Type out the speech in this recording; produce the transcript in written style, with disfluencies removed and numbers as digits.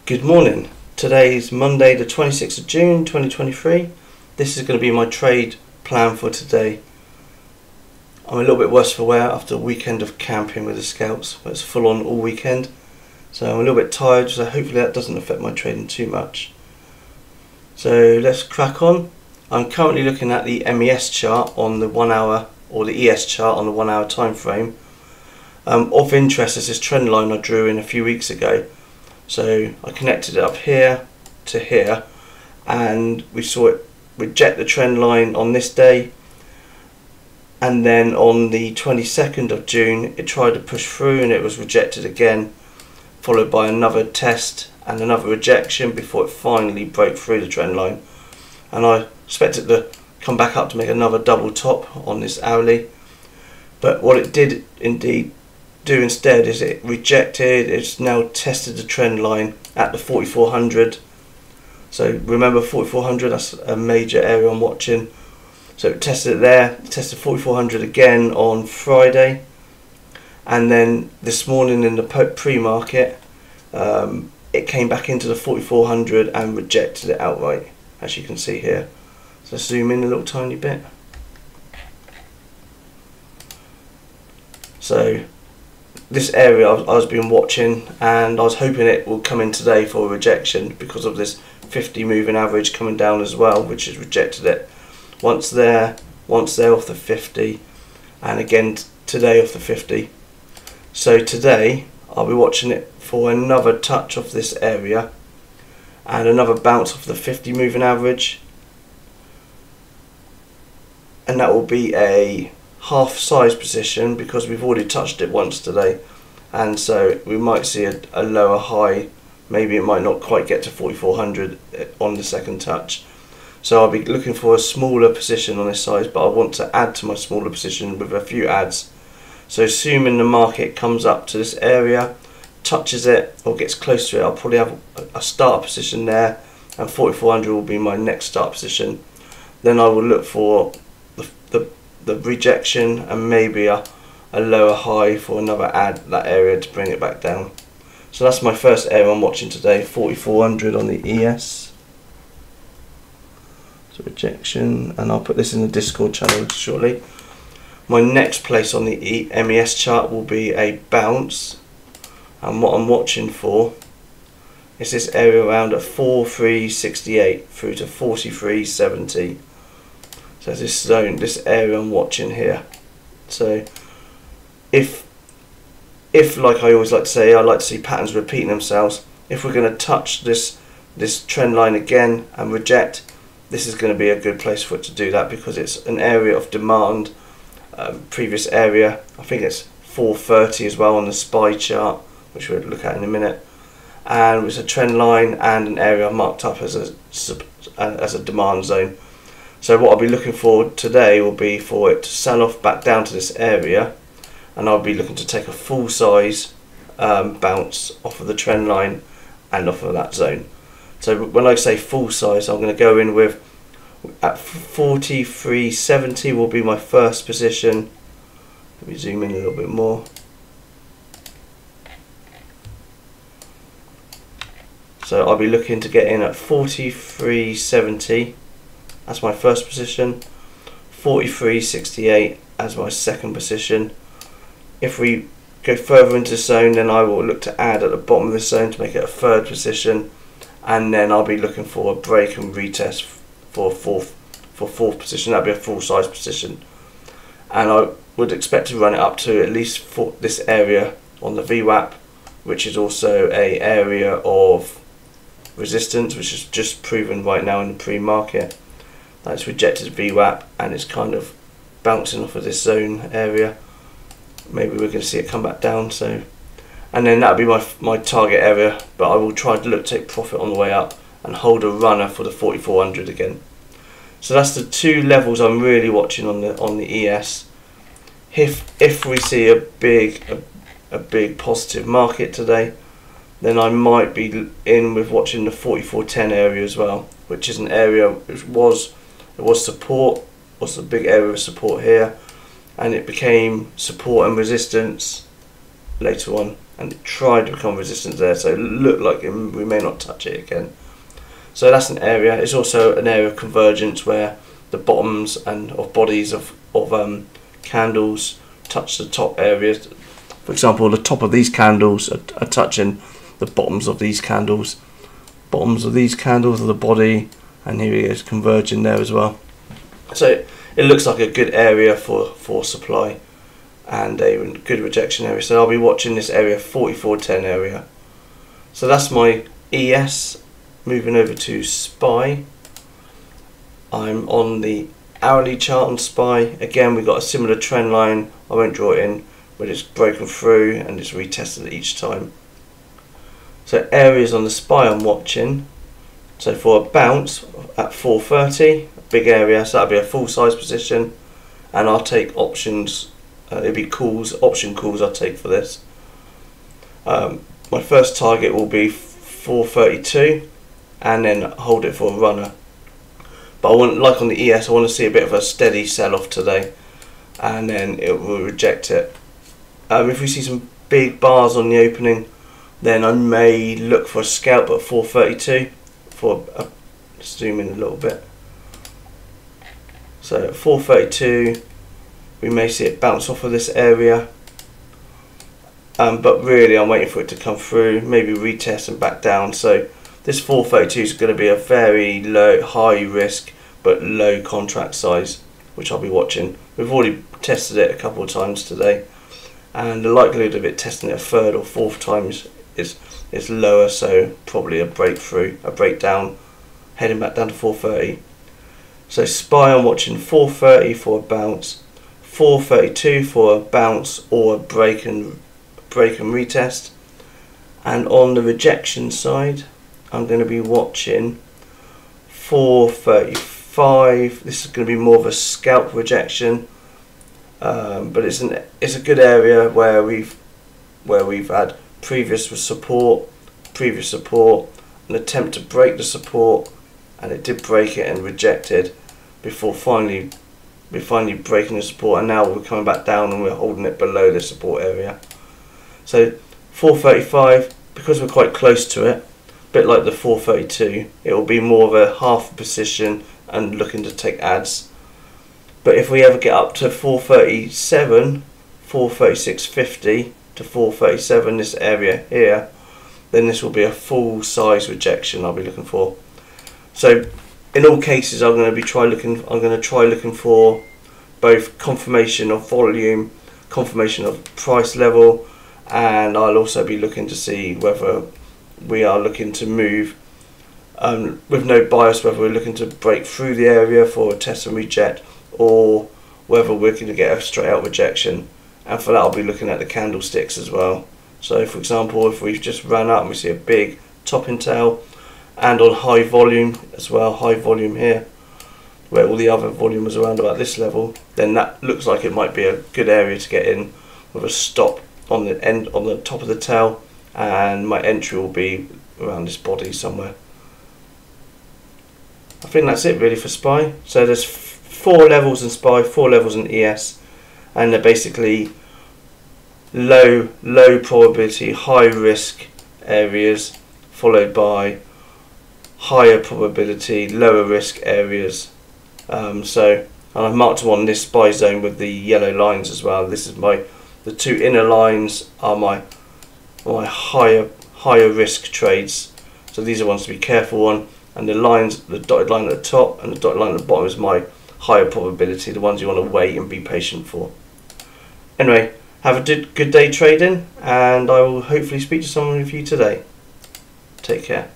Good morning. Today is Monday the 26th of June 2023. This is going to be my trade plan for today. I'm a little bit worse for wear after a weekend of camping with the scouts. It's full on all weekend, so I'm a little bit tired, so hopefully that doesn't affect my trading too much. So let's crack on. I'm currently looking at the MES chart on the 1 hour, or the ES chart on the 1 hour time frame. Of interest is this trend line I drew in a few weeks ago. So I connected it up here to here, and we saw it reject the trend line on this day, and then on the 22nd of June it tried to push through and it was rejected again, followed by another test and another rejection before it finally broke through the trend line. And I expect it to come back up to make another double top on this hourly, but what it did indeed do instead is it rejected. It's now tested the trend line at the 4400. So remember 4400, that's a major area I'm watching. So it tested it there, it tested 4400 again on Friday, and then this morning in the pre-market it came back into the 4400 and rejected it outright, as you can see here. So zoom in a little tiny bit. So this area I was been watching, and I was hoping it will come in today for a rejection because of this 50 moving average coming down as well, which has rejected it once there off the 50, and again today off the 50. So today I'll be watching it for another touch of this area and another bounce off the 50 moving average, and that will be a half size position because we've already touched it once today, and so we might see a lower high. Maybe it might not quite get to 4400 on the second touch, so I'll be looking for a smaller position on this size, but I want to add to my smaller position with a few adds. So assuming the market comes up to this area, touches it or gets close to it, I'll probably have a start position there, and 4400 will be my next start position. Then I will look for the rejection and maybe a lower high for another add that area to bring it back down. So that's my first area I'm watching today, 4400 on the ES. So rejection, and I'll put this in the Discord channel shortly. My next place on the MES chart will be a bounce, and what I'm watching for is this area around at 4368 through to 4370. So this zone, this area I'm watching here. So if like I always like to say, I like to see patterns repeating themselves. If we're going to touch this trend line again and reject, this is going to be a good place for it to do that because it's an area of demand. Previous area, I think it's 430 as well on the SPY chart, which we'll look at in a minute, and it's a trend line and an area marked up as a demand zone. So what I'll be looking for today will be for it to sell off back down to this area, and I'll be looking to take a full size bounce off of the trend line and off of that zone. So when I say full size, I'm going to go in with at 4370 will be my first position. Let me zoom in a little bit more. So I'll be looking to get in at 4370 as my first position, 4368 as my second position. If we go further into the zone, then I will look to add at the bottom of the zone to make it a third position, and then I'll be looking for a break and retest for fourth position. That'll be a full size position, and I would expect to run it up to at least for this area on the VWAP, which is also a area of resistance, which is just proven right now in the pre-market. It's rejected VWAP and it's kind of bouncing off of this zone area. Maybe we're going to see it come back down. So, and then that'll be my target area, but I will try to look to take profit on the way up and hold a runner for the 4400 again. So that's the two levels I'm really watching on the ES. If we see a big positive market today, then I might be in with watching the 4410 area as well, which is an area which was support, was a big area of support here, and it became support and resistance later on. and it tried to become resistant there, so it looked like we may not touch it again. So that's an area. It's also an area of convergence where the bottoms and of bodies of candles touch the top areas. For example, the top of these candles are touching the bottoms of these candles. Bottoms of these candles are the body, and here it is converging there as well. So it looks like a good area for supply and a good rejection area. So I'll be watching this area, 4410 area. So that's my ES. Moving over to SPY. I'm on the hourly chart on SPY. Again, we've got a similar trend line. I won't draw it in, but it's broken through and it's retested each time. So areas on the SPY I'm watching. So for a bounce at 430, a big area, so that'll be a full size position, and I'll take options. It'll be calls, option calls I'll take for this. My first target will be 432, and then hold it for a runner. But I want, like on the ES, I want to see a bit of a steady sell-off today, and then it will reject it. If we see some big bars on the opening, then I may look for a scalp at 432. Zoom in a little bit. So at 432, we may see it bounce off of this area. But really, I'm waiting for it to come through, maybe retest and back down. So this 432 is going to be a very low, high risk but low contract size, which I'll be watching. We've already tested it a couple of times today, and the likelihood of it testing it a third or fourth times is lower. So probably a breakthrough, a breakdown, heading back down to 430. So SPY, I'm watching 430 for a bounce, 432 for a bounce or a break and retest, and on the rejection side, I'm going to be watching 435. This is going to be more of a scalp rejection, but it's a good area where we've had previous support, an attempt to break the support, and it did break it and rejected before finally breaking the support, and now we're coming back down and we're holding it below the support area. So 435, because we're quite close to it, a bit like the 432, it will be more of a half position and looking to take ads. But if we ever get up to 437, 436.50 to 437, this area here, then this will be a full size rejection I'll be looking for. So in all cases, I'm going to try looking for both confirmation of volume, confirmation of price level, and I'll also be looking to see whether we are looking to move with no bias, whether we're looking to break through the area for a test and reject, or whether we're going to get a straight out rejection. And for that, I'll be looking at the candlesticks as well. So for example, if we've just ran up and we see a big topping tail, and on high volume as well, high volume here, where all the other volume was around about this level, then that looks like it might be a good area to get in with a stop on the end, on the top of the tail, and my entry will be around this body somewhere. I think that's it really for SPY. So there's 4 levels in SPY, 4 levels in ES, and they're basically low probability, high risk areas, followed by higher probability, lower risk areas. And I've marked them on this SPY zone with the yellow lines as well. This is the 2 inner lines are my higher risk trades. So these are ones to be careful on, and the lines, the dotted line at the top and the dotted line at the bottom is my higher probability, the ones you want to wait and be patient for. Anyway, have a good day trading, and I will hopefully speak to someone of you today. Take care.